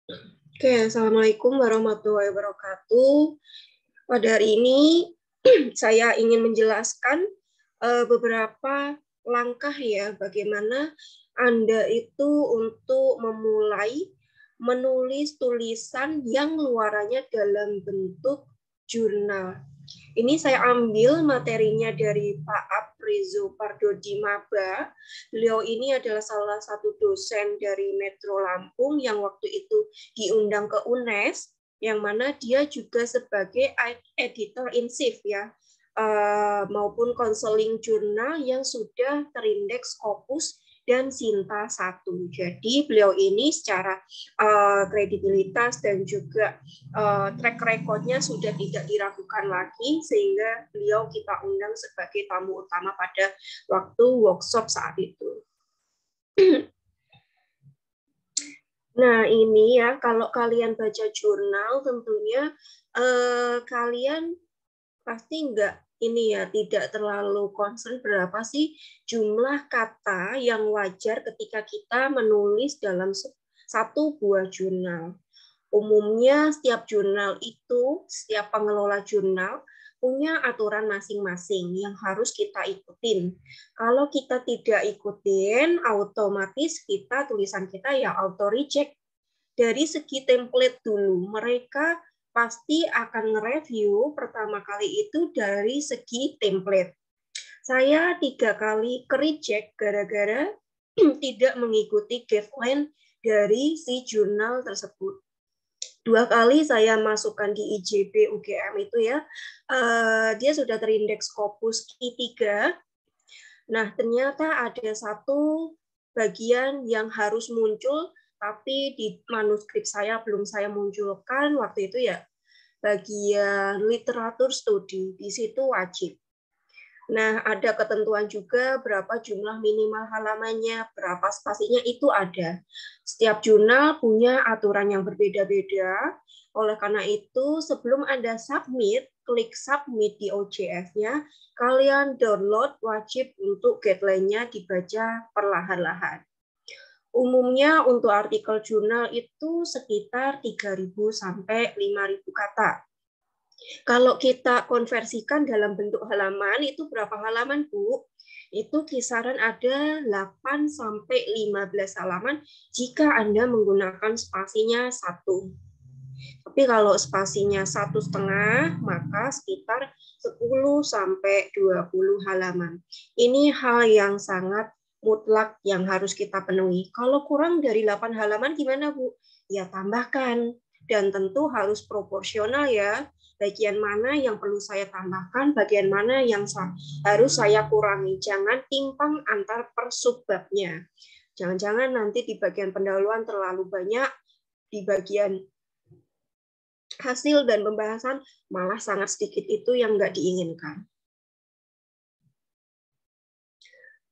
Oke, Assalamualaikum warahmatullahi wabarakatuh. Pada hari ini saya ingin menjelaskan beberapa langkah ya bagaimana Anda itu untuk memulai menulis tulisan yang luarannya dalam bentuk jurnal. Ini saya ambil materinya dari Pak Aprizo Pardodi Maba. Beliau ini adalah salah satu dosen dari Metro Lampung yang waktu itu diundang ke UNES, yang mana dia juga sebagai editor in chief ya, maupun konseling jurnal yang sudah terindeks Scopus dan Sinta 1. Jadi beliau ini secara kredibilitas dan juga track record-nya sudah tidak diragukan lagi, sehingga beliau kita undang sebagai tamu utama pada waktu workshop saat itu. Nah ini ya, kalau kalian baca jurnal tentunya kalian pasti tidak terlalu concern berapa sih jumlah kata yang wajar ketika kita menulis dalam satu buah jurnal. Umumnya setiap pengelola jurnal punya aturan masing-masing yang harus kita ikutin. Kalau kita tidak ikutin, otomatis tulisan kita ya auto reject. Dari segi template dulu, mereka pasti akan nge-review pertama kali itu dari segi template. Saya 3 kali ke-reject gara-gara tidak mengikuti guideline dari si jurnal tersebut. 2 kali saya masukkan di IJB UGM itu ya, dia sudah terindeks Scopus Q3. Nah, ternyata ada satu bagian yang harus muncul, tapi di manuskrip saya belum saya munculkan waktu itu ya, bagian literatur studi, di situ wajib. Nah, ada ketentuan juga berapa jumlah minimal halamannya, berapa spasinya, itu ada. Setiap jurnal punya aturan yang berbeda-beda. Oleh karena itu, sebelum Anda submit, klik submit di OJF-nya, kalian download wajib untuk guideline-nya dibaca perlahan-lahan. Umumnya untuk artikel jurnal itu sekitar 3.000 sampai 5.000 kata. Kalau kita konversikan dalam bentuk halaman, itu berapa halaman, Bu? Itu kisaran ada 8 sampai 15 halaman jika Anda menggunakan spasinya 1. Tapi kalau spasinya 1,5, maka sekitar 10 sampai 20 halaman. Ini hal yang sangat mutlak yang harus kita penuhi. Kalau kurang dari 8 halaman gimana, Bu? Ya tambahkan. Dan tentu harus proporsional ya. Bagian mana yang perlu saya tambahkan, bagian mana yang harus saya kurangi. Jangan timpang antar persubbabnya. Jangan-jangan nanti di bagian pendahuluan terlalu banyak, di bagian hasil dan pembahasan malah sangat sedikit, itu yang nggak diinginkan.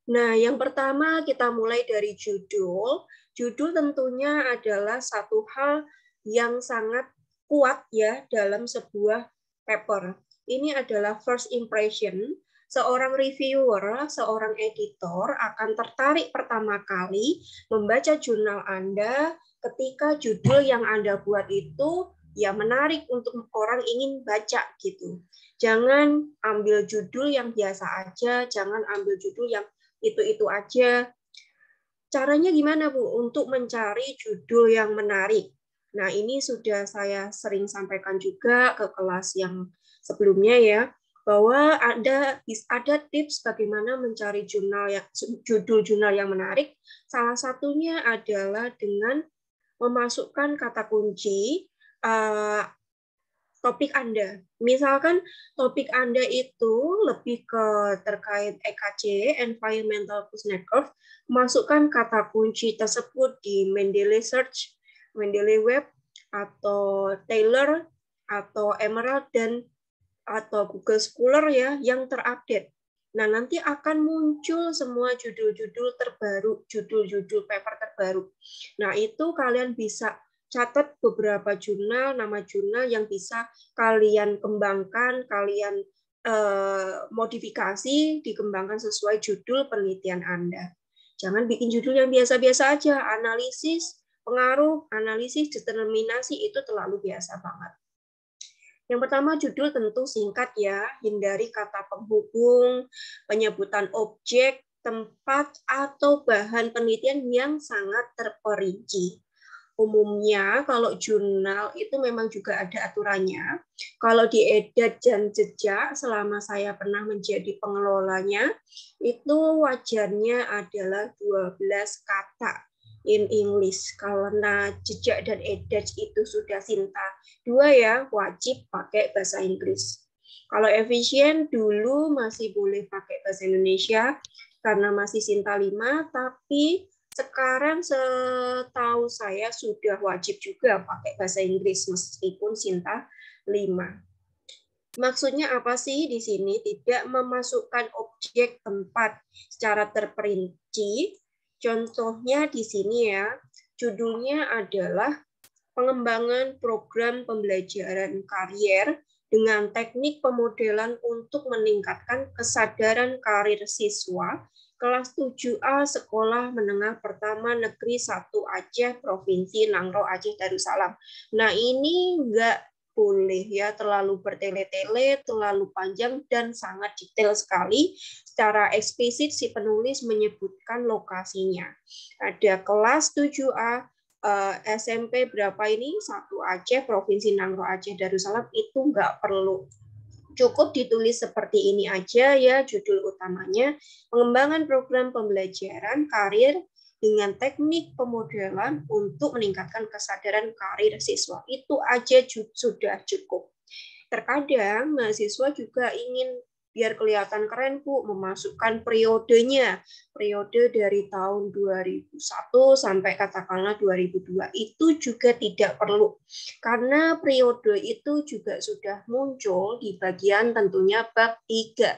Nah, yang pertama kita mulai dari judul. Judul tentunya adalah satu hal yang sangat kuat ya dalam sebuah paper. Ini adalah first impression. Seorang reviewer, seorang editor akan tertarik pertama kali membaca jurnal Anda ketika judul yang Anda buat itu ya menarik untuk orang ingin baca gitu. Jangan ambil judul yang biasa aja, jangan ambil judul yang itu aja. Caranya gimana, Bu, untuk mencari judul yang menarik? Nah, ini sudah saya sering sampaikan juga ke kelas yang sebelumnya ya, bahwa ada tips bagaimana mencari judul jurnal yang menarik. Salah satunya adalah dengan memasukkan kata kunci topik Anda. Misalkan topik Anda itu lebih ke terkait EKC, Environmental Clues Network, masukkan kata kunci tersebut di Mendeley Search, Mendeley Web, atau Taylor, atau Emerald, atau Google Scholar ya, yang terupdate. Nah, nanti akan muncul semua judul-judul terbaru, judul-judul paper terbaru. Nah, itu kalian bisa catat beberapa jurnal, nama jurnal yang bisa kalian kembangkan, kalian modifikasi, dikembangkan sesuai judul penelitian Anda. Jangan bikin judul yang biasa-biasa aja, analisis pengaruh, analisis, determinasi itu terlalu biasa banget. Yang pertama judul tentu singkat ya, hindari kata penghubung, penyebutan objek, tempat, atau bahan penelitian yang sangat terperinci. Umumnya kalau jurnal itu memang juga ada aturannya. Kalau di Edat dan Jejak selama saya pernah menjadi pengelolanya, itu wajarnya adalah 12 kata in English. Karena Jejak dan Edat itu sudah Sinta 2 ya, wajib pakai bahasa Inggris. Kalau efisien dulu masih boleh pakai bahasa Indonesia karena masih Sinta 5, tapi sekarang setahu saya sudah wajib juga pakai bahasa Inggris meskipun Sinta 5. Maksudnya apa sih di sini? Tidak memasukkan objek tempat secara terperinci. Contohnya di sini ya, judulnya adalah pengembangan program pembelajaran karier dengan teknik pemodelan untuk meningkatkan kesadaran karir siswa kelas 7A Sekolah Menengah Pertama Negeri 1 Aceh, Provinsi Nangro Aceh Darussalam. Nah, ini enggak boleh ya, terlalu bertele-tele, terlalu panjang, dan sangat detail sekali. Secara eksplisit si penulis menyebutkan lokasinya. Ada kelas 7A, SMP berapa ini? 1 Aceh, Provinsi Nangro Aceh Darussalam, itu enggak perlu. Cukup ditulis seperti ini aja ya judul utamanya, pengembangan program pembelajaran karir dengan teknik pemodelan untuk meningkatkan kesadaran karir siswa. Itu aja sudah cukup. Terkadang mahasiswa juga ingin biar kelihatan keren Bu, memasukkan periodenya. Periode dari tahun 2001 sampai katakanlah 2002 itu juga tidak perlu. Karena periode itu juga sudah muncul di bagian tentunya bab 3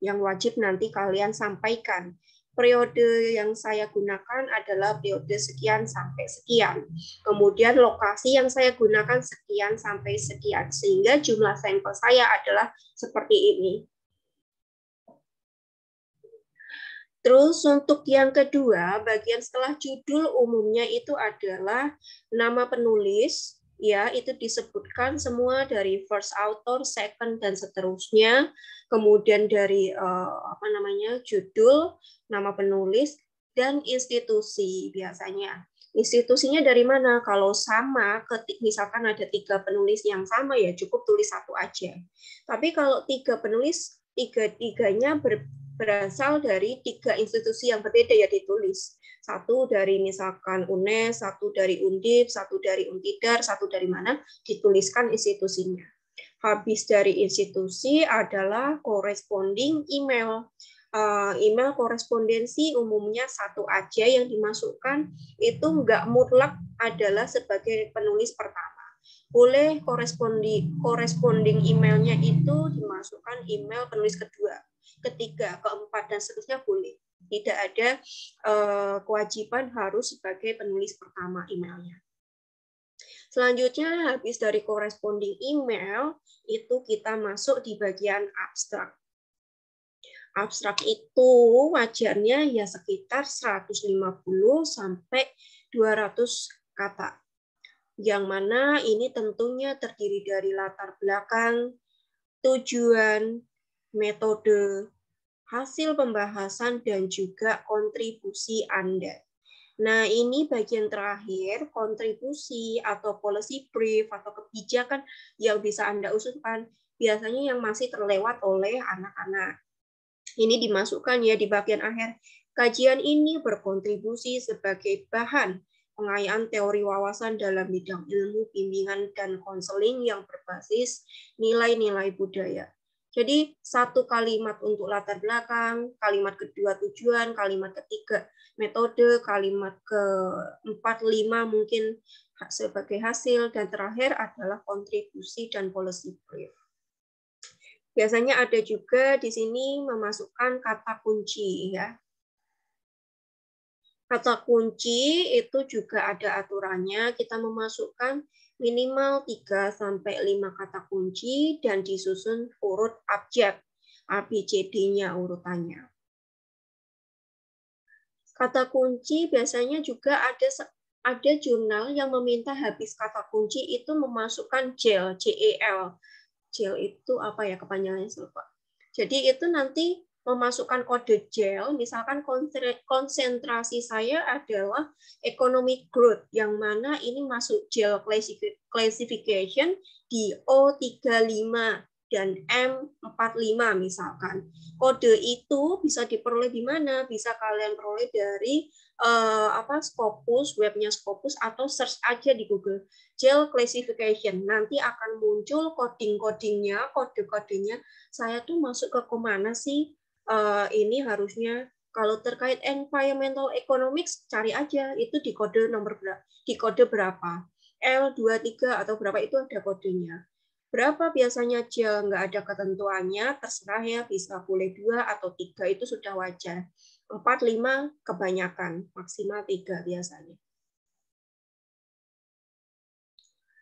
yang wajib nanti kalian sampaikan. Periode yang saya gunakan adalah periode sekian sampai sekian. Kemudian lokasi yang saya gunakan sekian sampai sekian. Sehingga jumlah sampel saya adalah seperti ini. Terus untuk yang kedua, bagian setelah judul umumnya itu adalah nama penulis, ya itu disebutkan semua dari first author, second dan seterusnya. Kemudian dari judul, nama penulis dan institusi biasanya. Institusinya dari mana? Kalau sama, misalkan ada 3 penulis yang sama ya cukup tulis 1 aja. Tapi kalau 3 penulis, tiga-tiganya berasal dari 3 institusi yang berbeda ya ditulis. 1 dari misalkan UNES, 1 dari Undip, 1 dari Untidar, 1 dari mana, dituliskan institusinya. Habis dari institusi adalah corresponding email. Email korespondensi umumnya 1 aja yang dimasukkan, itu enggak mutlak adalah sebagai penulis pertama. Boleh corresponding emailnya itu dimasukkan email penulis kedua, ketiga, keempat, dan seterusnya boleh. Tidak ada kewajiban harus sebagai penulis pertama emailnya. Selanjutnya, habis dari corresponding email, itu kita masuk di bagian abstrak. Abstrak itu wajarnya ya sekitar 150 sampai 200 kata. Yang mana ini tentunya terdiri dari latar belakang, tujuan, metode, hasil pembahasan, dan juga kontribusi Anda. Nah, ini bagian terakhir, kontribusi atau policy brief atau kebijakan yang bisa Anda usulkan, biasanya yang masih terlewat oleh anak-anak. Ini dimasukkan ya di bagian akhir. Kajian ini berkontribusi sebagai bahan pengayaan teori wawasan dalam bidang ilmu, bimbingan, dan konseling yang berbasis nilai-nilai budaya. Jadi 1 kalimat untuk latar belakang, kalimat kedua tujuan, kalimat ketiga metode, kalimat keempat, 5 mungkin sebagai hasil, dan terakhir adalah kontribusi dan policy brief. Biasanya ada juga di sini memasukkan kata kunci ya. Kata kunci itu juga ada aturannya, kita memasukkan minimal 3 sampai 5 kata kunci dan disusun urut abjad, ABCD-nya urutannya. Kata kunci biasanya juga ada ada jurnal yang meminta habis kata kunci itu memasukkan JEL, JEL. JEL itu apa ya kepanjangannya, lupa. Jadi itu nanti memasukkan kode JEL, misalkan konsentrasi saya adalah economic growth, yang mana ini masuk JEL classification di O35 dan M45 misalkan. Kode itu bisa diperoleh di mana? Bisa kalian peroleh dari Scopus, webnya Scopus, atau search aja di Google. JEL classification. Nanti akan muncul coding-codingnya, kode-kodenya. Saya tuh masuk ke kemana sih? Ini harusnya kalau terkait environmental economics, cari aja itu di kode nomor berapa, di kode berapa. L23 atau berapa itu ada kodenya. Berapa biasanya JEL, nggak ada ketentuannya, terserah ya, bisa boleh 2 atau 3, itu sudah wajar. 4, 5 kebanyakan, maksimal 3 biasanya.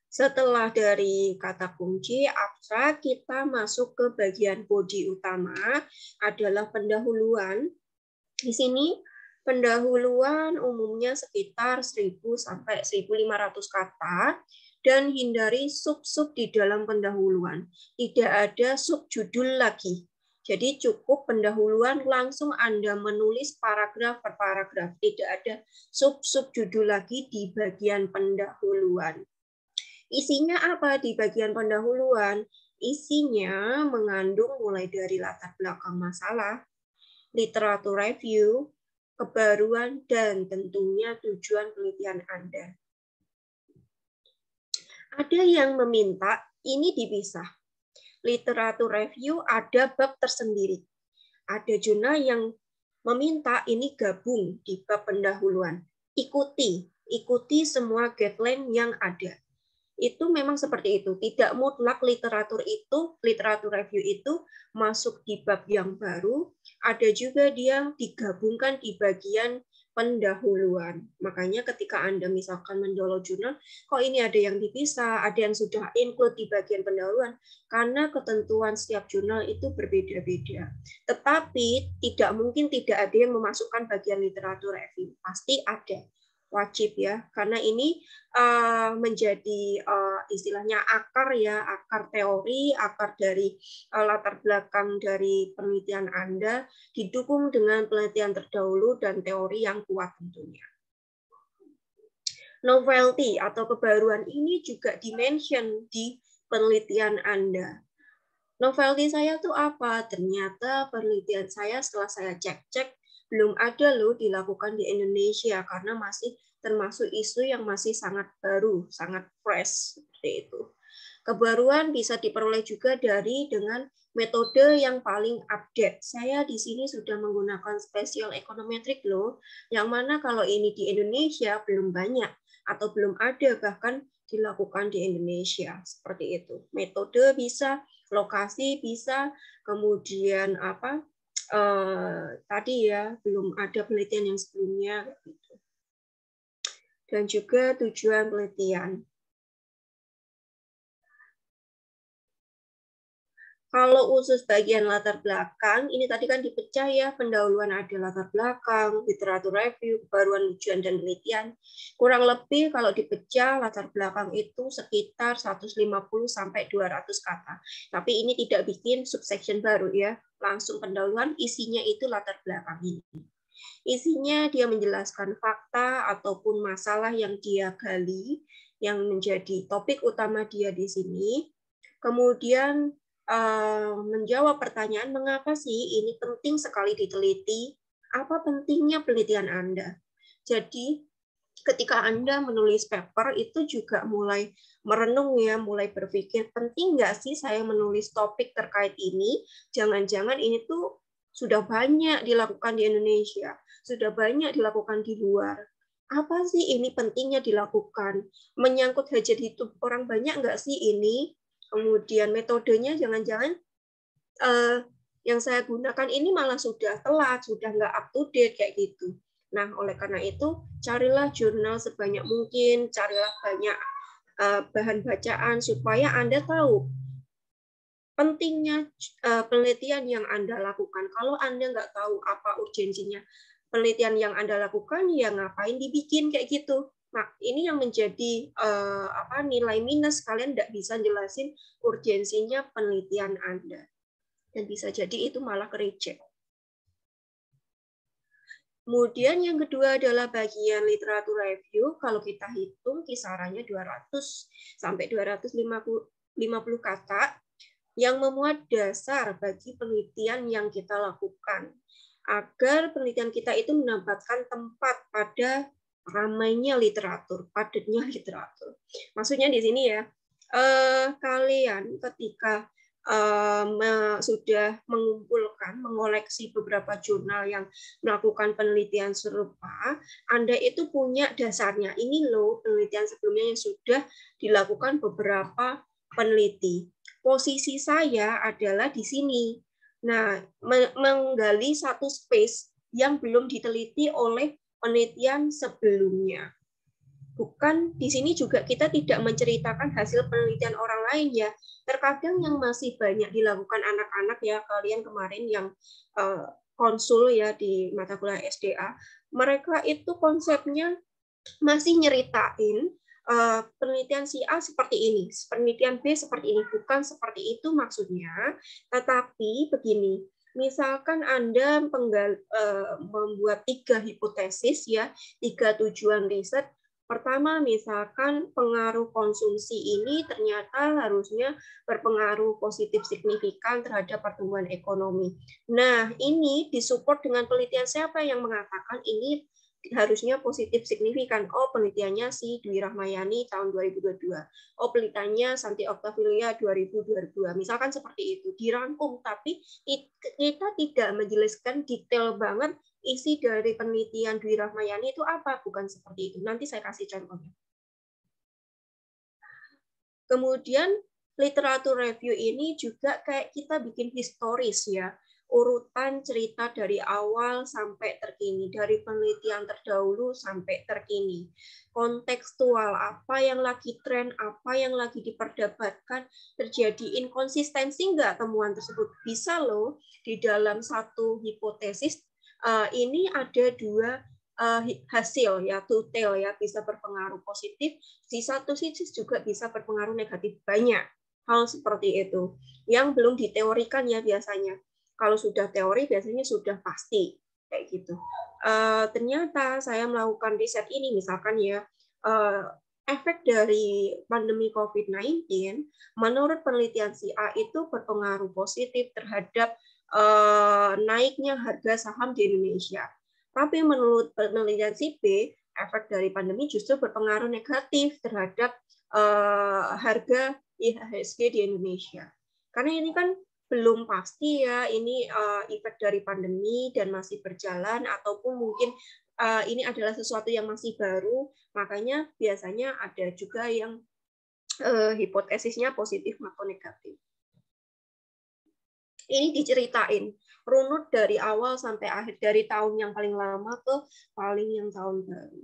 Setelah dari kata kunci abstrak, kita masuk ke bagian body utama, adalah pendahuluan. Di sini pendahuluan umumnya sekitar 1000 sampai 1500 kata, dan hindari sub-sub di dalam pendahuluan. Tidak ada subjudul lagi. Jadi cukup pendahuluan, langsung Anda menulis paragraf per paragraf. Tidak ada sub-sub judul lagi di bagian pendahuluan. Isinya apa di bagian pendahuluan? Isinya mengandung mulai dari latar belakang masalah, literatur review, kebaruan, dan tentunya tujuan penelitian Anda. Ada yang meminta ini dipisah. Literatur review ada bab tersendiri. Ada jurnal yang meminta ini gabung di bab pendahuluan. Ikuti semua guideline yang ada. Itu memang seperti itu. Tidak mutlak literatur review itu masuk di bab yang baru. Ada juga dia digabungkan di bagian pendahuluan. Makanya ketika Anda misalkan mendownload jurnal, kok ini ada yang dipisah, ada yang sudah include di bagian pendahuluan, karena ketentuan setiap jurnal itu berbeda-beda. Tetapi tidak mungkin tidak ada yang memasukkan bagian literatur review. Pasti ada. Wajib ya, karena ini menjadi istilahnya akar ya, akar teori, akar dari latar belakang dari penelitian Anda, didukung dengan penelitian terdahulu dan teori yang kuat tentunya. Novelty atau kebaruan ini juga dimention di penelitian Anda. Novelty saya tuh apa? Ternyata penelitian saya setelah saya cek-cek belum ada loh dilakukan di Indonesia karena masih termasuk isu yang masih sangat baru, sangat fresh seperti itu. Kebaruan bisa diperoleh juga dengan metode yang paling update. Saya di sini sudah menggunakan special econometric loh, yang mana kalau ini di Indonesia belum banyak atau belum ada bahkan dilakukan di Indonesia seperti itu. Metode bisa, lokasi bisa, kemudian tadi ya belum ada penelitian yang sebelumnya gitu. Dan juga tujuan penelitian. Kalau khusus bagian latar belakang, ini tadi kan dipecah ya, pendahuluan ada latar belakang, literatur review, kebaruan tujuan dan penelitian. Kurang lebih kalau dipecah latar belakang itu sekitar 150 sampai 200 kata. Tapi ini tidak bikin subsection baru ya, langsung pendahuluan isinya itu latar belakang ini. Isinya dia menjelaskan fakta ataupun masalah yang dia gali, yang menjadi topik utama dia di sini. Kemudian menjawab pertanyaan mengapa sih ini penting sekali diteliti, apa pentingnya penelitian Anda. Jadi ketika Anda menulis paper itu juga mulai merenung ya, mulai berpikir penting nggak sih saya menulis topik terkait ini, jangan-jangan ini tuh sudah banyak dilakukan di Indonesia, sudah banyak dilakukan di luar. Apa sih ini pentingnya dilakukan? Menyangkut hajat hidup orang banyak nggak sih ini? Kemudian metodenya jangan-jangan yang saya gunakan ini malah sudah telat, sudah nggak up to date kayak gitu. Nah, oleh karena itu, carilah jurnal sebanyak mungkin, carilah banyak bahan bacaan supaya Anda tahu pentingnya penelitian yang Anda lakukan. Kalau Anda nggak tahu apa urgensinya penelitian yang Anda lakukan, ya ngapain dibikin kayak gitu. Nah, ini yang menjadi nilai minus, kalian tidak bisa jelasin urgensinya penelitian Anda. Dan bisa jadi itu malah ke-reject. Kemudian yang kedua adalah bagian literatur review. Kalau kita hitung kisarannya 200 sampai 250 kata yang memuat dasar bagi penelitian yang kita lakukan. Agar penelitian kita itu mendapatkan tempat pada ramainya literatur, padatnya literatur. Maksudnya di sini ya, kalian ketika sudah mengumpulkan, mengoleksi beberapa jurnal yang melakukan penelitian serupa, Anda itu punya dasarnya. Ini loh penelitian sebelumnya yang sudah dilakukan beberapa peneliti. Posisi saya adalah di sini. Nah, menggali satu space yang belum diteliti oleh penelitian sebelumnya. Bukan di sini juga kita tidak menceritakan hasil penelitian orang lain ya. Terkadang yang masih banyak dilakukan anak-anak ya, kalian kemarin yang konsul ya di mata kuliah SDA, mereka itu konsepnya masih nyeritain penelitian si A seperti ini, penelitian B seperti ini, bukan seperti itu maksudnya. Tetapi begini, misalkan Anda membuat 3 hipotesis ya, 3 tujuan riset. Pertama, misalkan pengaruh konsumsi ini ternyata harusnya berpengaruh positif signifikan terhadap pertumbuhan ekonomi. Nah, ini disupport dengan penelitian siapa yang mengatakan ini harusnya positif signifikan. Oh, penelitiannya si Dwi Rahmayani tahun 2022. Oh, penelitiannya Santi Octavilia 2022. Misalkan seperti itu, dirangkum, tapi kita tidak menjelaskan detail banget isi dari penelitian Dwi Rahmayani itu apa, bukan seperti itu. Nanti saya kasih contohnya. Kemudian literatur review ini juga kayak kita bikin historis ya, urutan cerita dari awal sampai terkini, dari penelitian terdahulu sampai terkini. Kontekstual, apa yang lagi tren, apa yang lagi diperdebatkan, terjadi inkonsistensi nggak temuan tersebut. Bisa loh, di dalam satu hipotesis ini ada 2 hasil ya, detail ya, bisa berpengaruh positif, di satu sisi juga bisa berpengaruh negatif. Banyak hal seperti itu yang belum diteorikan ya biasanya. Kalau sudah teori biasanya sudah pasti kayak gitu. Ternyata saya melakukan riset ini misalkan ya, efek dari pandemi COVID-19 menurut penelitian si A itu berpengaruh positif terhadap naiknya harga saham di Indonesia. Tapi menurut penelitian si B, efek dari pandemi justru berpengaruh negatif terhadap harga IHSG di Indonesia. Karena ini kan belum pasti ya, ini efek dari pandemi dan masih berjalan, ataupun mungkin ini adalah sesuatu yang masih baru, makanya biasanya ada juga yang hipotesisnya positif atau negatif. Ini diceritain runut dari awal sampai akhir, dari tahun yang paling lama ke paling yang tahun baru.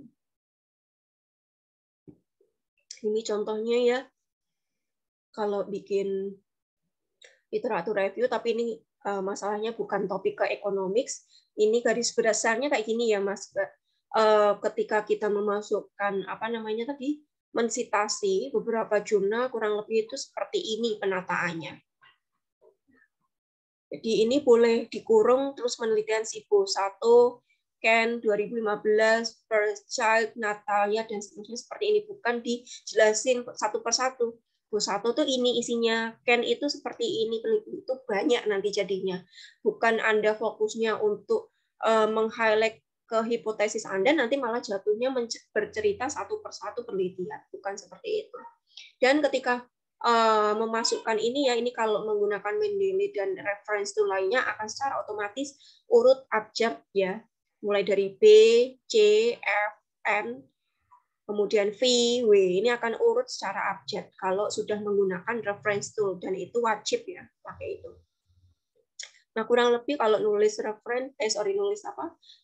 Ini contohnya ya, kalau bikin literatur review, tapi ini masalahnya bukan topik ke economics, ini garis besarnya kayak gini ya Mas. Ketika kita memasukkan mensitasi beberapa jurnal, kurang lebih itu seperti ini penataannya. Jadi ini boleh dikurung terus penelitian SIBO 1, Ken 2015, First Child, Natalia, dan seterusnya seperti ini. Bukan dijelasin satu persatu. Bu 1 tuh ini isinya, Ken itu seperti ini, itu banyak nanti jadinya. Bukan Anda fokusnya untuk meng-highlight ke hipotesis Anda, nanti malah jatuhnya bercerita satu persatu penelitian. Bukan seperti itu. Dan ketika memasukkan ini ya, ini kalau menggunakan Mendeley dan reference tool lainnya akan secara otomatis urut abjad ya, mulai dari B, C, F, N, kemudian V, W, ini akan urut secara abjad kalau sudah menggunakan reference tool, dan itu wajib ya pakai itu. Nah, kurang lebih kalau nulis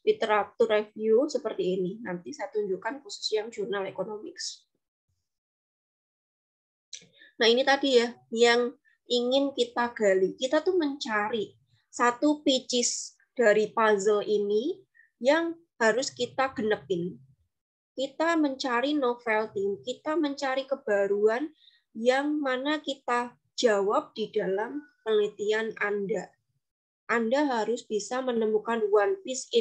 literatur review seperti ini. Nanti saya tunjukkan khusus yang jurnal economics. Nah, ini tadi ya, yang ingin kita gali. Kita tuh mencari satu pieces dari puzzle ini yang harus kita genepin. Kita mencari novelty, kita mencari kebaruan yang mana kita jawab di dalam penelitian Anda. Anda harus bisa menemukan one piece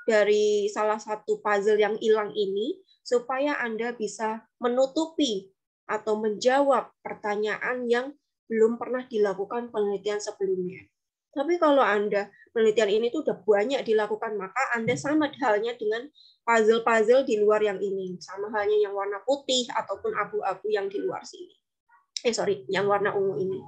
dari salah satu puzzle yang hilang ini, supaya Anda bisa menutupi atau menjawab pertanyaan yang belum pernah dilakukan penelitian sebelumnya. Tapi kalau Anda penelitian ini tuh udah banyak dilakukan, maka Anda sama halnya dengan puzzle-puzzle di luar yang ini, sama halnya yang warna putih ataupun abu-abu yang di luar sini. Yang warna ungu ini.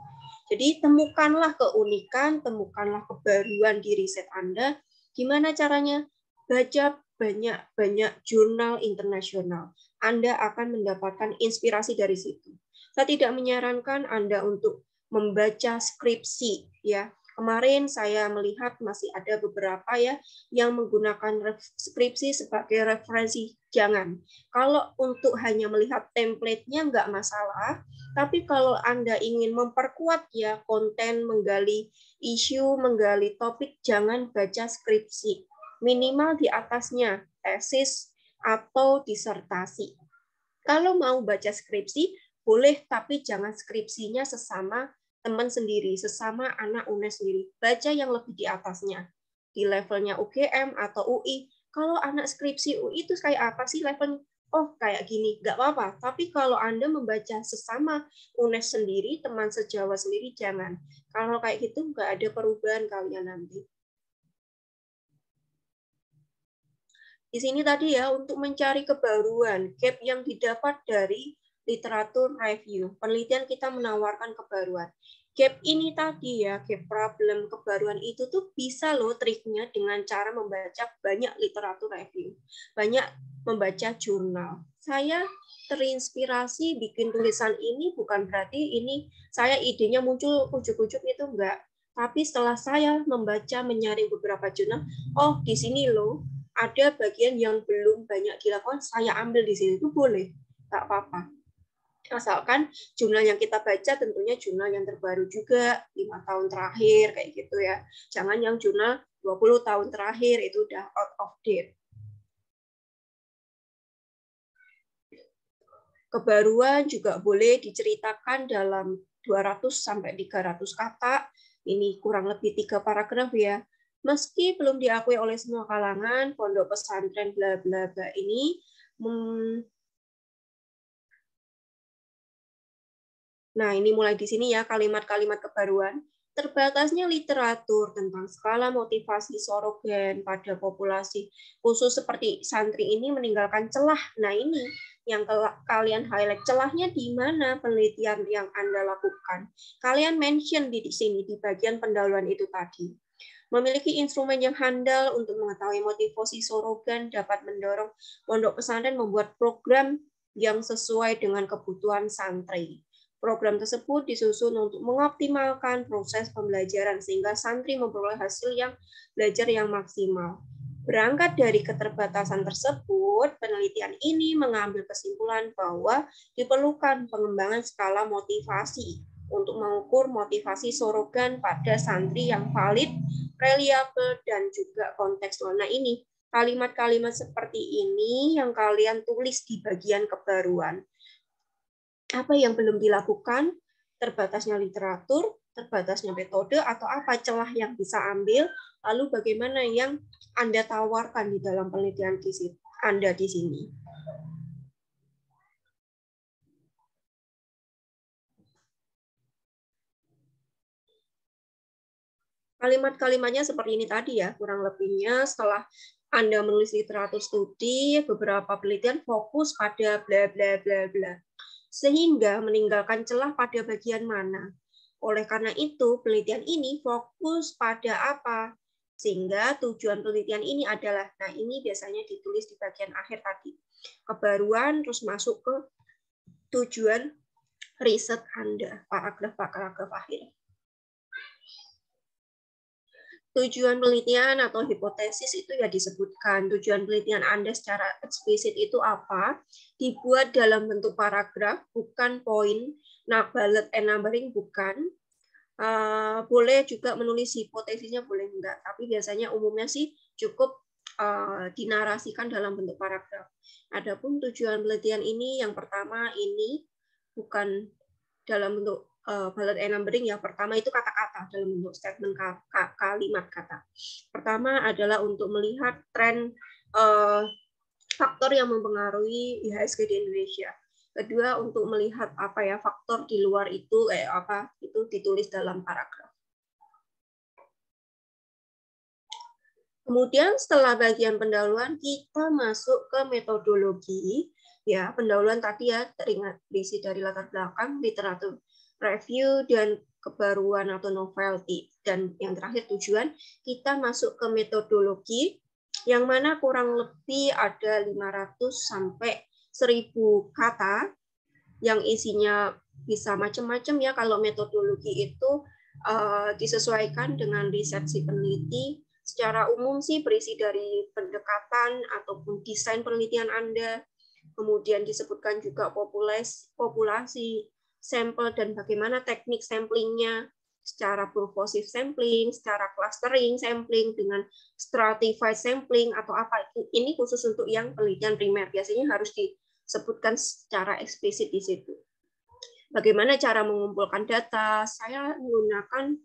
Jadi temukanlah keunikan, temukanlah kebaruan di riset Anda. Gimana caranya? Baca banyak-banyak jurnal internasional. Anda akan mendapatkan inspirasi dari situ. Saya tidak menyarankan Anda untuk membaca skripsi, ya. Kemarin saya melihat masih ada beberapa ya yang menggunakan skripsi sebagai referensi. Jangan. Kalau untuk hanya melihat template-nya nggak masalah, tapi kalau Anda ingin memperkuat ya konten, menggali isu, menggali topik, jangan baca skripsi. Minimal di atasnya tesis atau disertasi. Kalau mau baca skripsi, boleh, tapi jangan skripsinya sesama teman sendiri, sesama anak UNES sendiri. Baca yang lebih di atasnya, di levelnya UGM atau UI. Kalau anak skripsi UI itu kayak apa sih levelnya? Oh, kayak gini, nggak apa-apa. Tapi kalau Anda membaca sesama UNES sendiri, teman sejawat sendiri, jangan. Kalau kayak gitu, nggak ada perubahan kalian nanti. Di sini tadi ya, untuk mencari kebaruan, gap yang didapat dari literatur review. Penelitian kita menawarkan kebaruan. Gap ini tadi ya, gap problem, kebaruan itu tuh bisa loh triknya dengan cara membaca banyak literatur review. Banyak membaca jurnal. Saya terinspirasi bikin tulisan ini bukan berarti ini saya idenya muncul ujuk-ujuk, itu enggak. Tapi setelah saya membaca, menyaring beberapa jurnal, oh di sini loh ada bagian yang belum banyak dilakukan, saya ambil di sini, itu boleh, nggak apa-apa. Asalkan jurnal yang kita baca tentunya jurnal yang terbaru juga, 5 tahun terakhir, kayak gitu ya. Jangan yang jurnal 20 tahun terakhir, itu udah out of date. Kebaruan juga boleh diceritakan dalam 200-300 kata, ini kurang lebih 3 paragraf ya. Meski belum diakui oleh semua kalangan, pondok pesantren bla bla bla ini nah, ini mulai di sini ya kalimat-kalimat kebaruan. Terbatasnya literatur tentang skala motivasi sorogen pada populasi khusus seperti santri ini meninggalkan celah. Nah, ini yang kalian highlight, celahnya di mana penelitian yang Anda lakukan. Kalian mention di sini di bagian pendahuluan itu tadi. Memiliki instrumen yang handal untuk mengetahui motivasi sorogan dapat mendorong pondok pesantren membuat program yang sesuai dengan kebutuhan santri. Program tersebut disusun untuk mengoptimalkan proses pembelajaran sehingga santri memperoleh hasil yang belajar yang maksimal. Berangkat dari keterbatasan tersebut, penelitian ini mengambil kesimpulan bahwa diperlukan pengembangan skala motivasi untuk mengukur motivasi sorogan pada santri yang valid, reliabel, dan juga kontekstual. Nah, ini kalimat-kalimat seperti ini yang kalian tulis di bagian kebaruan. Apa yang belum dilakukan, terbatasnya literatur, terbatasnya metode, atau apa celah yang bisa ambil, lalu bagaimana yang Anda tawarkan di dalam penelitian Anda di sini. Kalimat-kalimatnya seperti ini tadi ya, kurang lebihnya setelah Anda menulis literatur studi, beberapa penelitian fokus pada bla bla bla bla, sehingga meninggalkan celah pada bagian mana. Oleh karena itu, penelitian ini fokus pada apa? Sehingga tujuan penelitian ini adalah, nah ini biasanya ditulis di bagian akhir tadi, kebaruan, terus masuk ke tujuan riset Anda, paragraf-paragraf akhir. Tujuan penelitian atau hipotesis itu ya disebutkan. Tujuan penelitian Anda secara eksplisit itu apa? Dibuat dalam bentuk paragraf, bukan poin. Nah, bullet and numbering bukan. Boleh juga menulis hipotesisnya, boleh enggak. Tapi biasanya umumnya sih cukup dinarasikan dalam bentuk paragraf. Adapun tujuan penelitian ini yang pertama ini bukan dalam bentuk bullet and numbering ya. Pertama itu kata-kata dalam bentuk statement kalimat kata. Pertama adalah untuk melihat tren faktor yang mempengaruhi IHSG di Indonesia. Kedua untuk melihat apa ya faktor di luar itu itu ditulis dalam paragraf. Kemudian setelah bagian pendahuluan kita masuk ke metodologi. Ya, pendahuluan tadi ya teringat berisi dari latar belakang, literatur review dan kebaruan atau novelty. Dan yang terakhir tujuan, kita masuk ke metodologi yang mana kurang lebih ada 500 sampai 1000 kata yang isinya bisa macam-macam ya. Kalau metodologi itu disesuaikan dengan riset si peneliti. Secara umum sih berisi dari pendekatan ataupun desain penelitian Anda, kemudian disebutkan juga populasi, sampel, dan bagaimana teknik samplingnya, secara purposive sampling, secara clustering sampling, dengan stratified sampling, atau apa. Ini khusus untuk yang penelitian primer, biasanya harus disebutkan secara eksplisit di situ. Bagaimana cara mengumpulkan data, saya menggunakan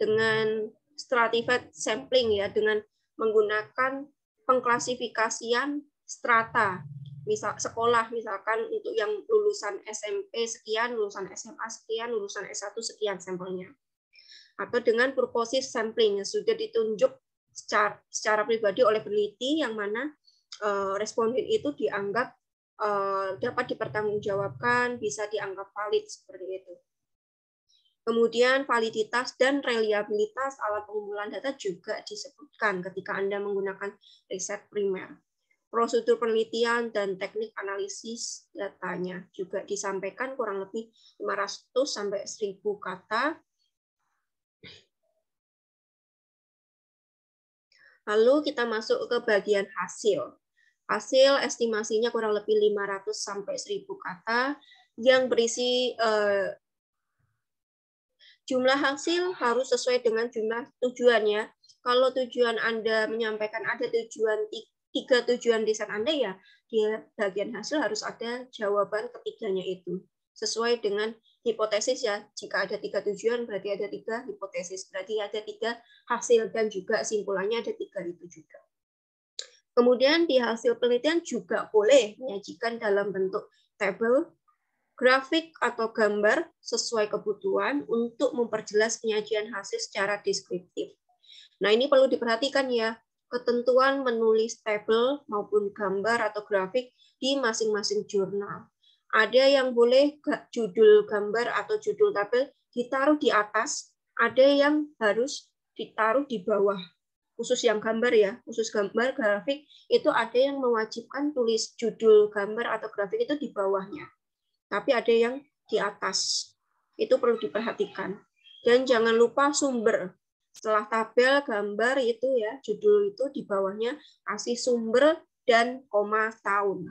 dengan stratified sampling ya, dengan menggunakan pengklasifikasian strata. Misal sekolah misalkan untuk yang lulusan SMP sekian, lulusan SMA sekian, lulusan S1 sekian sampelnya. Atau dengan purposive sampling yang sudah ditunjuk secara pribadi oleh peneliti yang mana responden itu dianggap dapat dipertanggungjawabkan, bisa dianggap valid seperti itu. Kemudian validitas dan reliabilitas alat pengumpulan data juga disebutkan ketika Anda menggunakan riset primer. Prosedur penelitian dan teknik analisis datanya juga disampaikan kurang lebih 500 sampai 1000 kata. Lalu kita masuk ke bagian hasil. Hasil estimasinya kurang lebih 500 sampai 1000 kata yang berisi jumlah hasil harus sesuai dengan jumlah tujuannya. Kalau tujuan Anda menyampaikan ada tiga tujuan riset Anda ya, di bagian hasil harus ada jawaban ketiganya itu. Sesuai dengan hipotesis ya, jika ada 3 tujuan berarti ada 3 hipotesis, berarti ada 3 hasil dan juga simpulannya ada 3 itu juga. Kemudian di hasil penelitian juga boleh menyajikan dalam bentuk tabel, grafik atau gambar sesuai kebutuhan untuk memperjelas penyajian hasil secara deskriptif. Nah, ini perlu diperhatikan ya, ketentuan menulis tabel maupun gambar atau grafik di masing-masing jurnal. Ada yang boleh judul gambar atau judul tabel ditaruh di atas, ada yang harus ditaruh di bawah. Khusus yang gambar ya, khusus gambar grafik itu ada yang mewajibkan tulis judul gambar atau grafik itu di bawahnya. Tapi ada yang di atas. Itu perlu diperhatikan. Dan jangan lupa sumber. Setelah tabel, gambar itu ya, judul itu di bawahnya kasih sumber dan koma tahun.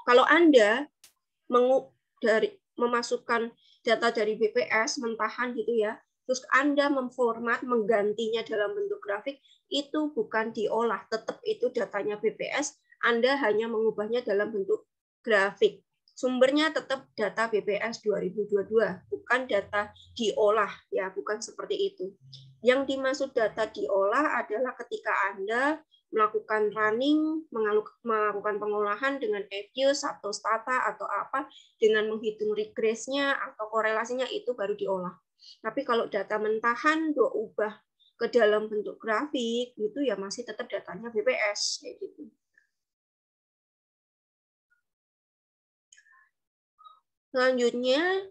Kalau Anda memasukkan data dari BPS mentahan gitu ya, terus Anda memformat, menggantinya dalam bentuk grafik, itu bukan diolah, tetap itu datanya BPS, Anda hanya mengubahnya dalam bentuk grafik. Sumbernya tetap data BPS 2022, bukan data diolah ya, bukan seperti itu. Yang dimaksud data diolah adalah ketika Anda melakukan running, melakukan pengolahan dengan EViews atau Stata atau apa, dengan menghitung regressnya atau korelasinya, itu baru diolah. Tapi kalau data mentahan ubah ke dalam bentuk grafik, itu ya masih tetap datanya BPS kayak gitu. Selanjutnya,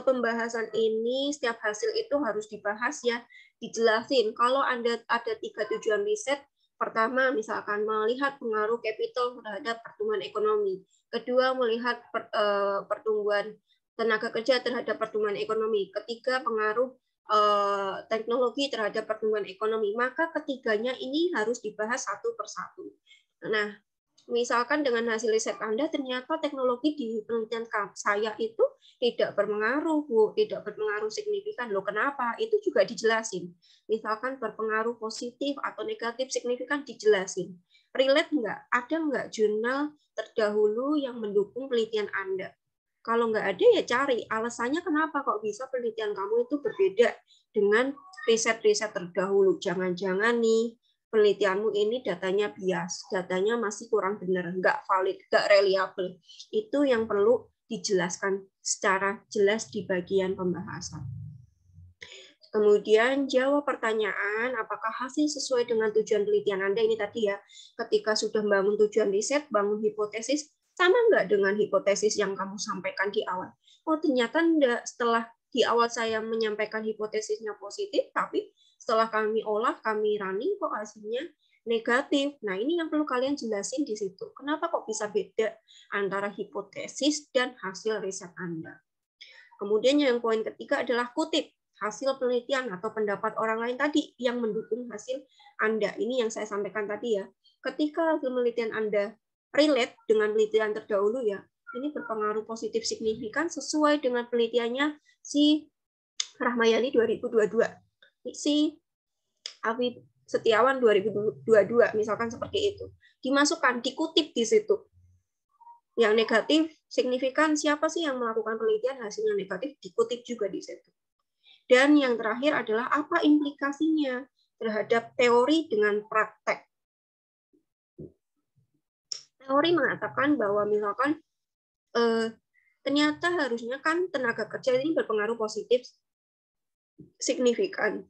pembahasan ini setiap hasil itu harus dibahas ya, dijelasin. Kalau Anda ada 3 tujuan riset, pertama misalkan melihat pengaruh capital terhadap pertumbuhan ekonomi. Kedua, melihat pertumbuhan tenaga kerja terhadap pertumbuhan ekonomi. Ketiga, pengaruh teknologi terhadap pertumbuhan ekonomi. Maka ketiganya ini harus dibahas satu persatu. Nah, Misalkan dengan hasil riset Anda, ternyata teknologi di penelitian saya itu tidak berpengaruh, Bu, tidak berpengaruh signifikan. Loh, kenapa? Itu juga dijelasin. Misalkan berpengaruh positif atau negatif signifikan dijelasin. Relate nggak? Ada nggak jurnal terdahulu yang mendukung penelitian Anda? Kalau nggak ada, ya cari alasannya kenapa kok bisa penelitian kamu itu berbeda dengan riset-riset terdahulu. Jangan-jangan nih, penelitianmu ini datanya bias, datanya masih kurang benar, nggak valid, nggak reliable. Itu yang perlu dijelaskan secara jelas di bagian pembahasan. Kemudian jawab pertanyaan, apakah hasil sesuai dengan tujuan penelitian Anda ini tadi ya, ketika sudah membangun tujuan riset, bangun hipotesis, sama nggak dengan hipotesis yang kamu sampaikan di awal? Oh, ternyata enggak. Setelah di awal saya menyampaikan hipotesisnya positif, tapi setelah kami olah, kami running, kok hasilnya negatif. Nah, ini yang perlu kalian jelasin di situ. Kenapa kok bisa beda antara hipotesis dan hasil riset Anda? Kemudian yang poin ketiga adalah kutip hasil penelitian atau pendapat orang lain tadi yang mendukung hasil Anda. Ini yang saya sampaikan tadi ya. Ketika hasil penelitian Anda relate dengan penelitian terdahulu ya, ini berpengaruh positif signifikan sesuai dengan penelitiannya si Rahmayani 2022, si Awi Setiawan 2022, misalkan seperti itu. Dimasukkan, dikutip di situ. Yang negatif signifikan siapa sih yang melakukan penelitian, hasilnya negatif dikutip juga di situ. Dan yang terakhir adalah apa implikasinya terhadap teori dengan praktek. Teori mengatakan bahwa misalkan ternyata harusnya kan tenaga kerja ini berpengaruh positif signifikan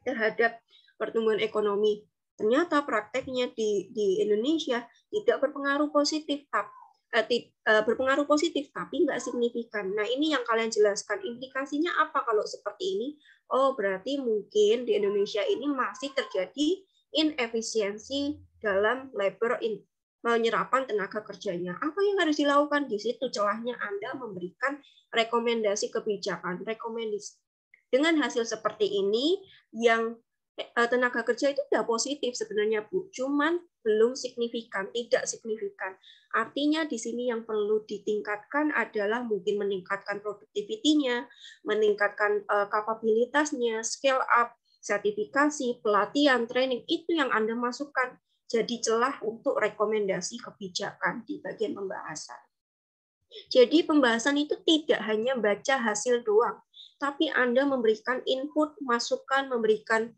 terhadap pertumbuhan ekonomi. Ternyata prakteknya di Indonesia tidak berpengaruh positif, berpengaruh positif tapi nggak signifikan. Nah, ini yang kalian jelaskan implikasinya apa kalau seperti ini. Oh, berarti mungkin di Indonesia ini masih terjadi inefisiensi dalam penyerapan tenaga kerjanya. Apa yang harus dilakukan? Di situ celahnya Anda memberikan rekomendasi kebijakan. Dengan hasil seperti ini, yang tenaga kerja itu sudah positif sebenarnya, Bu. Cuman belum signifikan, tidak signifikan. Artinya di sini yang perlu ditingkatkan adalah mungkin meningkatkan produktivitinya, meningkatkan kapabilitasnya, scale up, sertifikasi, pelatihan, training, itu yang Anda masukkan. Jadi celah untuk rekomendasi kebijakan di bagian pembahasan. Jadi pembahasan itu tidak hanya baca hasil doang, tapi Anda memberikan input, masukan, memberikan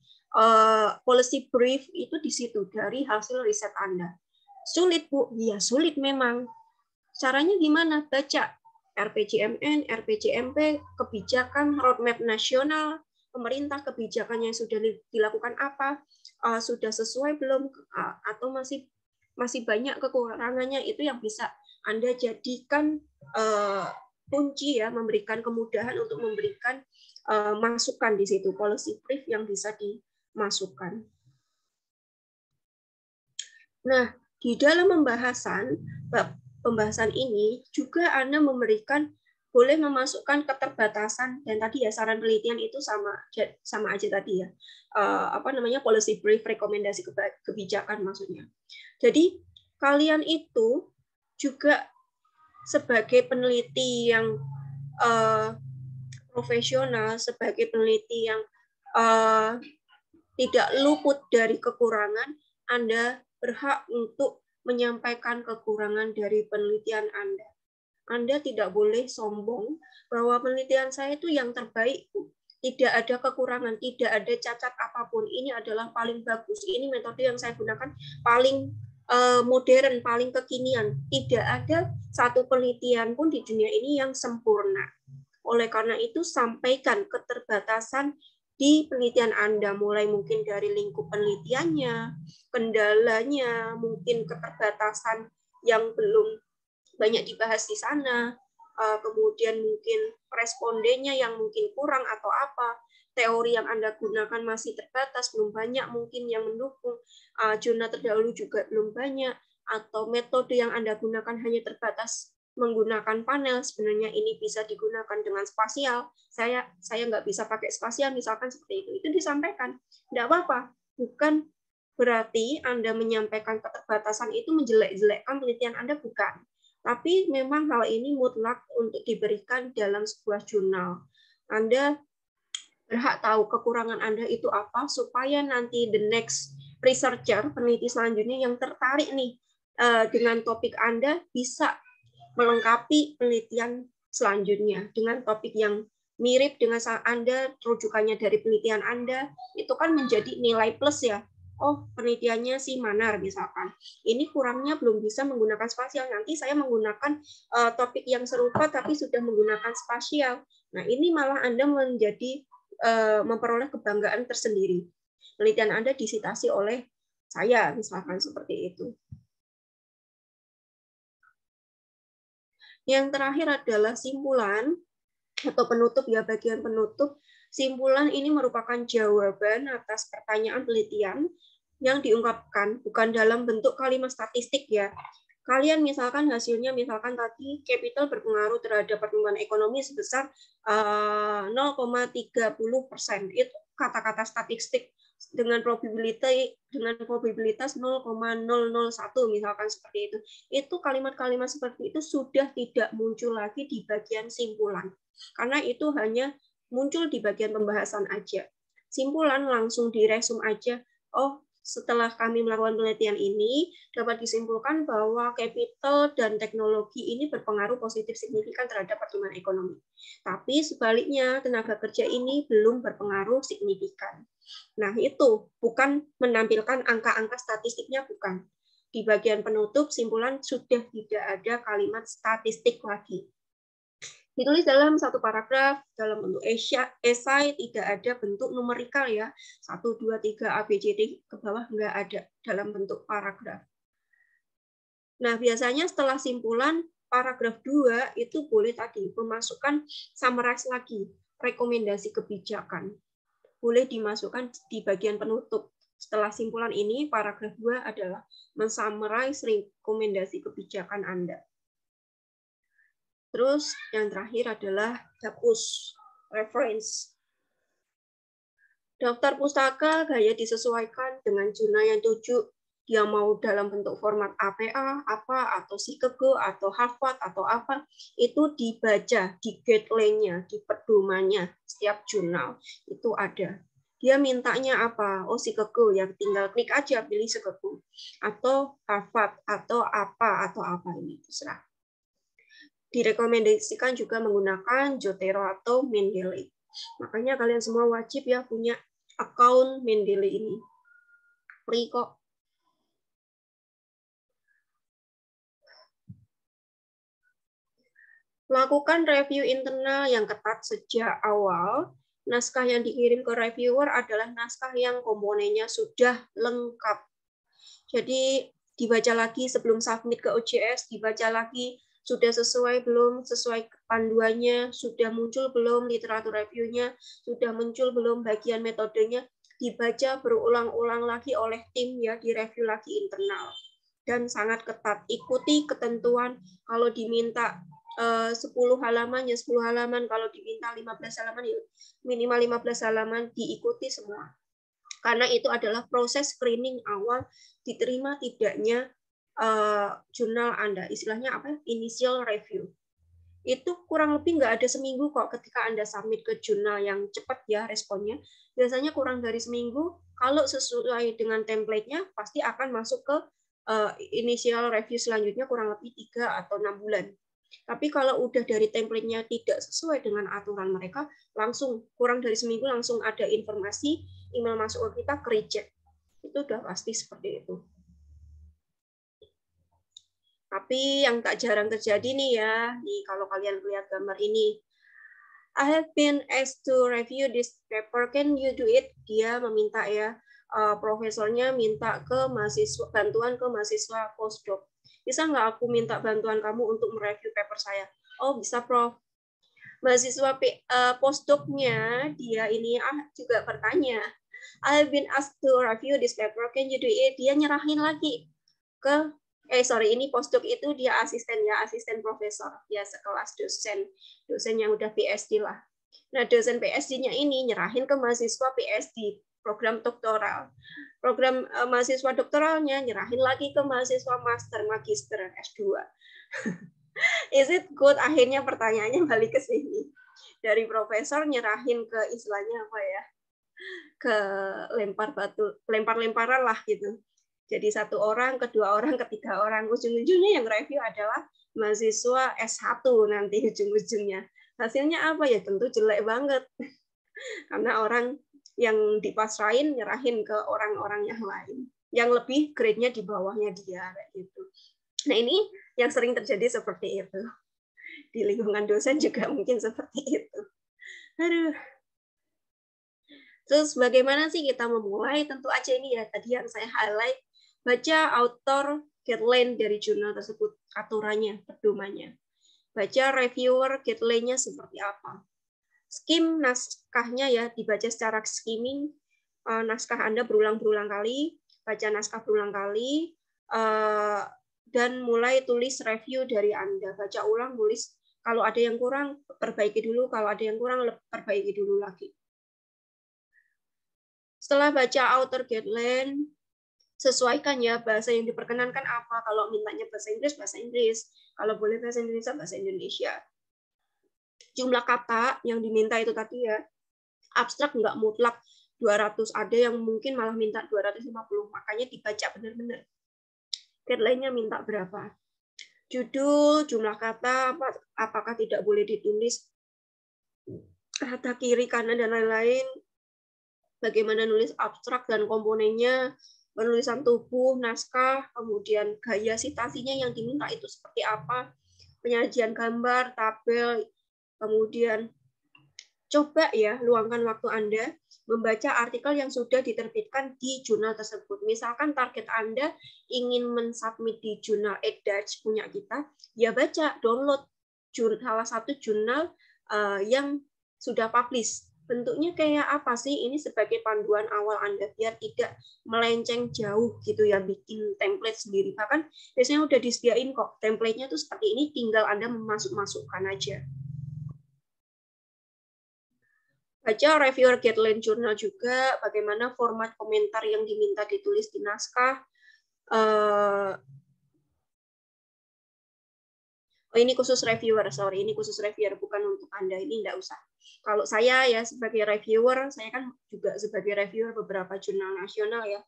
policy brief itu di situ dari hasil riset Anda. Sulit, Bu? Ya, sulit memang. Caranya gimana? Baca RPJMN, RPJMP, kebijakan roadmap nasional, pemerintah kebijakannya sudah dilakukan apa, sudah sesuai belum, atau masih banyak kekurangannya, itu yang bisa Anda jadikan kunci ya, memberikan kemudahan untuk memberikan masukan di situ, policy brief yang bisa dimasukkan. Nah, di dalam pembahasan ini juga Anda memberikan boleh memasukkan keterbatasan, dan tadi ya saran penelitian itu sama aja tadi ya, policy brief, rekomendasi kebijakan maksudnya. Jadi kalian itu juga sebagai peneliti yang profesional, sebagai peneliti yang tidak luput dari kekurangan, Anda berhak untuk menyampaikan kekurangan dari penelitian Anda. Anda tidak boleh sombong bahwa penelitian saya itu yang terbaik. Tidak ada kekurangan, tidak ada cacat apapun. Ini adalah paling bagus. Ini metode yang saya gunakan paling modern, paling kekinian. Tidak ada satu penelitian pun di dunia ini yang sempurna. Oleh karena itu, sampaikan keterbatasan di penelitian Anda, mulai mungkin dari lingkup penelitiannya, kendalanya, mungkin keterbatasan yang belum banyak dibahas di sana, kemudian mungkin respondennya yang mungkin kurang atau apa, teori yang Anda gunakan masih terbatas, belum banyak mungkin yang mendukung, jurnal terdahulu juga belum banyak, atau metode yang Anda gunakan hanya terbatas menggunakan panel, sebenarnya ini bisa digunakan dengan spasial. Saya nggak bisa pakai spasial, misalkan seperti itu disampaikan. Nggak apa-apa, bukan berarti Anda menyampaikan keterbatasan itu menjelek-jelekkan penelitian Anda, bukan. Tapi memang hal ini mutlak untuk diberikan dalam sebuah jurnal. Anda berhak tahu kekurangan Anda itu apa, supaya nanti the next researcher, peneliti selanjutnya yang tertarik nih dengan topik Anda bisa melengkapi penelitian selanjutnya dengan topik yang mirip dengan Anda, rujukannya dari penelitian Anda, itu kan menjadi nilai plus ya. Oh, penelitiannya si Manar misalkan. Ini kurangnya belum bisa menggunakan spasial. Nanti saya menggunakan topik yang serupa tapi sudah menggunakan spasial. Nah, ini malah Anda menjadi memperoleh kebanggaan tersendiri. Penelitian Anda disitasi oleh saya, misalkan seperti itu. Yang terakhir adalah simpulan atau penutup ya, bagian penutup. Simpulan ini merupakan jawaban atas pertanyaan penelitian yang diungkapkan, bukan dalam bentuk kalimat statistik ya. Kalian misalkan hasilnya, misalkan tadi capital berpengaruh terhadap pertumbuhan ekonomi sebesar 0,30%. Itu kata-kata statistik dengan probabilitas 0,001 misalkan seperti itu. Itu kalimat-kalimat seperti itu sudah tidak muncul lagi di bagian simpulan. Karena itu hanya muncul di bagian pembahasan aja. Simpulan langsung diresum aja. Oh, setelah kami melakukan penelitian ini, dapat disimpulkan bahwa capital dan teknologi ini berpengaruh positif signifikan terhadap pertumbuhan ekonomi. Tapi sebaliknya, tenaga kerja ini belum berpengaruh signifikan. Nah, itu bukan menampilkan angka-angka statistiknya, bukan. Di bagian penutup, simpulan sudah tidak ada kalimat statistik lagi. Ditulis dalam satu paragraf, dalam bentuk esai, tidak ada bentuk numerikal ya. 1, 2, 3, A, B, C, D, ke bawah nggak ada dalam bentuk paragraf. Nah, biasanya setelah simpulan, paragraf 2 itu boleh tadi memasukkan summarize lagi, rekomendasi kebijakan. Boleh dimasukkan di bagian penutup. Setelah simpulan ini, paragraf 2 adalah mensummarize rekomendasi kebijakan Anda. Terus yang terakhir adalah dapus, reference. Daftar pustaka gaya disesuaikan dengan jurnal yang tuju. Dia mau dalam bentuk format APA, apa, atau Sikego, atau Harvard, atau apa, itu dibaca di guideline-nya, di pedomannya, setiap jurnal. Itu ada. Dia mintanya apa? Oh, Sikego, ya tinggal klik aja, pilih Sikego. Atau Harvard, atau apa ini, terserah. Direkomendasikan juga menggunakan Zotero atau Mendeley. Makanya kalian semua wajib ya punya account Mendeley ini. Free kok. Lakukan review internal yang ketat sejak awal. Naskah yang dikirim ke reviewer adalah naskah yang komponennya sudah lengkap. Jadi dibaca lagi sebelum submit ke OJS, dibaca lagi sudah sesuai belum, sesuai panduannya, sudah muncul belum literatur reviewnya, sudah muncul belum bagian metodenya, dibaca berulang-ulang lagi oleh tim ya, direview lagi internal. Dan sangat ketat, ikuti ketentuan. Kalau diminta 10 halaman ya 10 halaman, kalau diminta 15 halaman ya minimal 15 halaman, diikuti semua. Karena itu adalah proses screening awal diterima tidaknya jurnal Anda, istilahnya apa? Initial review. Itu kurang lebih nggak ada seminggu kok ketika Anda submit ke jurnal yang cepat ya responnya. Biasanya kurang dari seminggu. Kalau sesuai dengan template-nya, pasti akan masuk ke initial review selanjutnya kurang lebih 3 atau 6 bulan. Tapi kalau udah dari template-nya tidak sesuai dengan aturan mereka, langsung kurang dari seminggu langsung ada informasi, email masuk ke kita ke reject. Itu udah pasti seperti itu. Tapi yang tak jarang terjadi nih ya, nih kalau kalian lihat gambar ini, I have been asked to review this paper, can you do it? Dia meminta ya, profesornya minta ke mahasiswa, bantuan ke mahasiswa postdoc. Bisa nggak aku minta bantuan kamu untuk mereview paper saya? Oh bisa, Prof. Mahasiswa postdoc-nya dia ini juga bertanya, I have been asked to review this paper, can you do it? Dia nyerahin lagi ke ini postdoc itu dia asisten ya, asisten profesor, dia sekelas dosen yang udah PhD lah. Nah, dosen PhD-nya ini nyerahin ke mahasiswa PhD, program doktoral. Program mahasiswa doktoralnya nyerahin lagi ke mahasiswa master, magister, S2. Is it good? Akhirnya pertanyaannya balik ke sini. Dari profesor nyerahin ke istilahnya apa ya? Ke lempar-lemparan lah gitu. Jadi satu orang, kedua orang, ketiga orang. Ujung-ujungnya yang review adalah mahasiswa S1 nanti ujung-ujungnya. Hasilnya apa ya? Tentu jelek banget. Karena orang yang dipasrahin nyerahin ke orang-orang yang lain. Yang lebih grade-nya di bawahnya dia. Kayak gitu. Nah ini yang sering terjadi seperti itu. Di lingkungan dosen juga mungkin seperti itu. Aduh. Terus bagaimana sih kita memulai? Tentu aja ini ya tadi yang saya highlight. Baca author guideline dari jurnal tersebut, aturannya, pedomannya. Baca reviewer guideline-nya seperti apa. Skim naskahnya ya, dibaca secara skimming. Naskah Anda berulang-berulang kali, baca naskah berulang kali, dan mulai tulis review dari Anda. Baca ulang, tulis. Kalau ada yang kurang, perbaiki dulu. Kalau ada yang kurang, perbaiki dulu lagi. Setelah baca author guideline, sesuaikan ya bahasa yang diperkenankan apa. Kalau mintanya bahasa Inggris, bahasa Inggris. Kalau boleh bahasa Indonesia, bahasa Indonesia. Jumlah kata yang diminta itu tadi ya, abstrak nggak mutlak 200. Ada yang mungkin malah minta 250. Makanya dibaca benar-benar. Guideline-nya minta berapa. Judul, jumlah kata, apakah tidak boleh ditulis rata kiri, kanan, dan lain-lain. Bagaimana nulis abstrak dan komponennya, penulisan tubuh, naskah, kemudian gaya sitasinya yang diminta itu seperti apa, penyajian gambar, tabel, kemudian coba ya luangkan waktu Anda membaca artikel yang sudah diterbitkan di jurnal tersebut. Misalkan target Anda ingin mensubmit di jurnal EdDutch punya kita, ya baca, download salah satu jurnal yang sudah publish. Bentuknya kayak apa sih? Ini sebagai panduan awal Anda biar tidak melenceng jauh gitu ya, bikin template sendiri. Bahkan biasanya udah disediain kok template-nya tuh seperti ini, tinggal Anda memasukkan aja. Baca reviewer guideline jurnal juga, bagaimana format komentar yang diminta ditulis di naskah. Oh, ini khusus reviewer, sorry, ini khusus reviewer, bukan untuk Anda, ini enggak usah. Kalau saya ya sebagai reviewer, saya kan juga sebagai reviewer beberapa jurnal nasional ya,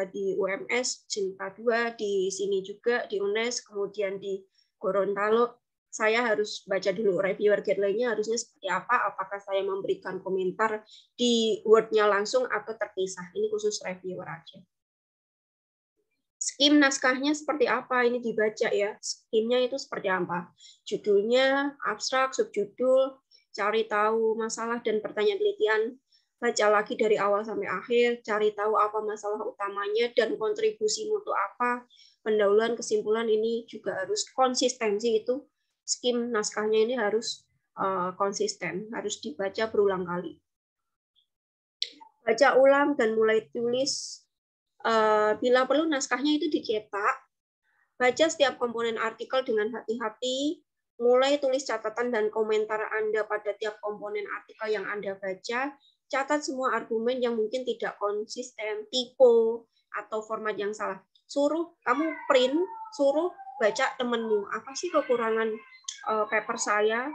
di UMS, Cinta 2, di sini juga, di UNES, kemudian di Gorontalo. Saya harus baca dulu reviewer guideline-nya harusnya seperti apa, apakah saya memberikan komentar di Word-nya langsung atau terpisah. Ini khusus reviewer aja. Skim naskahnya seperti apa, ini dibaca ya. Skimnya itu seperti apa. Judulnya, abstrak, subjudul, cari tahu masalah dan pertanyaan penelitian, baca lagi dari awal sampai akhir, cari tahu apa masalah utamanya dan kontribusi mutu apa, pendahuluan, kesimpulan, ini juga harus konsistensi itu. Skim naskahnya ini harus konsisten, harus dibaca berulang kali. Baca ulang dan mulai tulis. Bila perlu naskahnya itu dicetak, baca setiap komponen artikel dengan hati-hati, mulai tulis catatan dan komentar Anda pada tiap komponen artikel yang Anda baca, catat semua argumen yang mungkin tidak konsisten, typo, atau format yang salah. Suruh kamu print, suruh baca temenmu, apa sih kekurangan paper saya,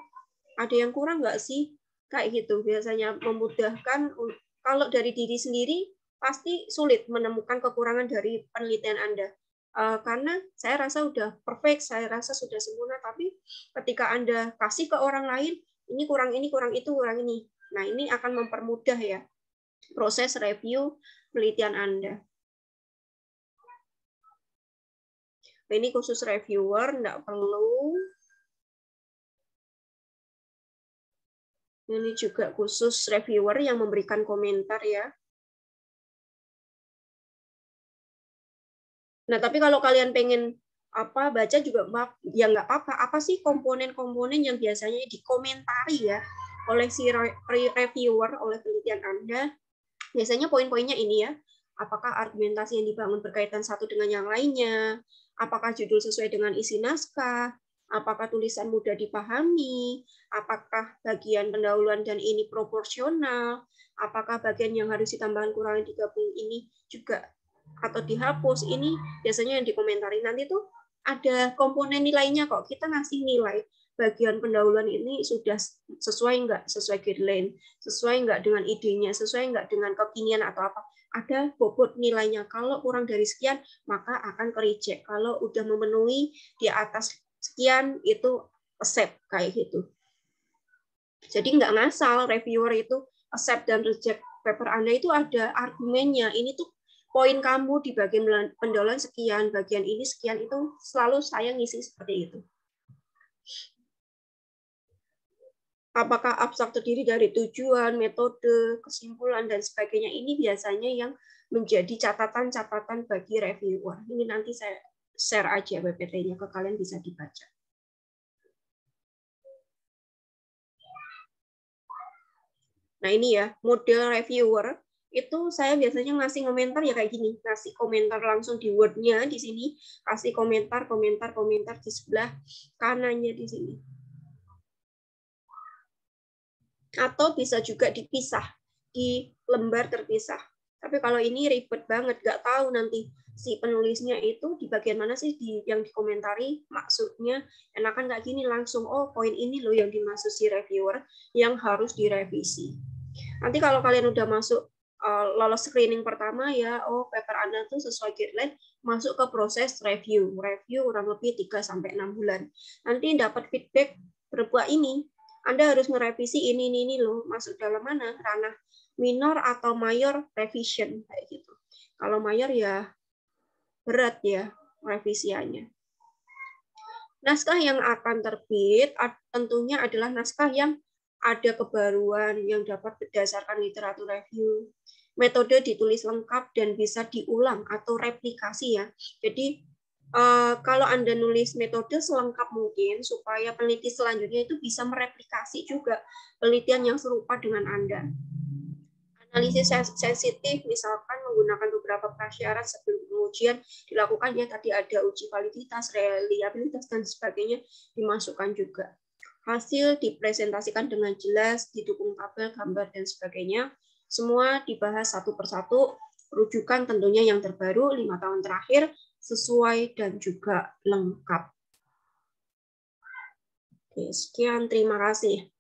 ada yang kurang nggak sih? Kayak gitu, biasanya memudahkan. Kalau dari diri sendiri, pasti sulit menemukan kekurangan dari penelitian Anda. Karena saya rasa sudah perfect, saya rasa sudah sempurna, tapi ketika Anda kasih ke orang lain, ini, kurang itu, kurang ini. Nah, ini akan mempermudah ya proses review penelitian Anda. Ini khusus reviewer, enggak perlu. Ini juga khusus reviewer yang memberikan komentar ya. Nah, tapi kalau kalian pengen baca juga ya nggak apa-apa. Apa sih komponen-komponen yang biasanya dikomentari ya oleh si reviewer, oleh penelitian Anda? Biasanya poin-poinnya ini ya. Apakah argumentasi yang dibangun berkaitan satu dengan yang lainnya? Apakah judul sesuai dengan isi naskah? Apakah tulisan mudah dipahami? Apakah bagian pendahuluan dan ini proporsional? apakah bagian yang harus ditambahkan kurangi digabung ini juga atau dihapus, ini biasanya yang dikomentari. Nanti tuh ada komponen nilainya kok, kita ngasih nilai bagian pendahuluan ini sudah sesuai nggak, sesuai guideline, sesuai nggak dengan idenya, sesuai nggak dengan kekinian atau apa. Ada bobot nilainya. Kalau kurang dari sekian, maka akan ke reject. Kalau udah memenuhi di atas sekian, itu accept, kayak gitu. Jadi nggak ngasal reviewer itu accept dan reject paper Anda, itu ada argumennya. Ini tuh poin kamu di bagian pendahuluan sekian, bagian ini sekian, itu selalu saya ngisi seperti itu. Apakah abstrak terdiri dari tujuan, metode, kesimpulan, dan sebagainya, ini biasanya yang menjadi catatan-catatan bagi reviewer. Ini nanti saya share aja PPT-nya ke kalian, bisa dibaca. Nah ini ya, model reviewer, itu saya biasanya ngasih komentar ya kayak gini, ngasih komentar langsung di Word-nya di sini, kasih komentar di sebelah kanannya di sini. Atau bisa juga dipisah di lembar terpisah. Tapi kalau ini ribet banget, nggak tahu nanti si penulisnya itu di bagian mana sih yang dikomentari, maksudnya enakan nggak gini langsung, oh poin ini loh yang dimaksud si reviewer yang harus direvisi. Nanti kalau kalian udah masuk lolos screening pertama ya, oh paper Anda tuh sesuai guideline, masuk ke proses review kurang lebih 3-6 bulan. Nanti dapat feedback berupa ini, Anda harus merevisi ini loh, masuk dalam mana, ranah minor atau mayor revision kayak gitu. Kalau mayor ya berat ya revisiannya. Naskah yang akan terbit tentunya adalah naskah yang ada kebaruan yang dapat berdasarkan literatur review. Metode ditulis lengkap dan bisa diulang atau replikasi ya. Jadi kalau Anda nulis metode selengkap mungkin supaya peneliti selanjutnya itu bisa mereplikasi juga penelitian yang serupa dengan Anda. Analisis sensitif misalkan menggunakan beberapa prasyarat sebelum pengujian dilakukan ya, tadi ada uji validitas, reliabilitas, dan sebagainya dimasukkan juga. Hasil dipresentasikan dengan jelas, didukung tabel, gambar, dan sebagainya. Semua dibahas satu persatu, rujukan tentunya yang terbaru 5 tahun terakhir, sesuai dan juga lengkap. Oke, sekian, terima kasih.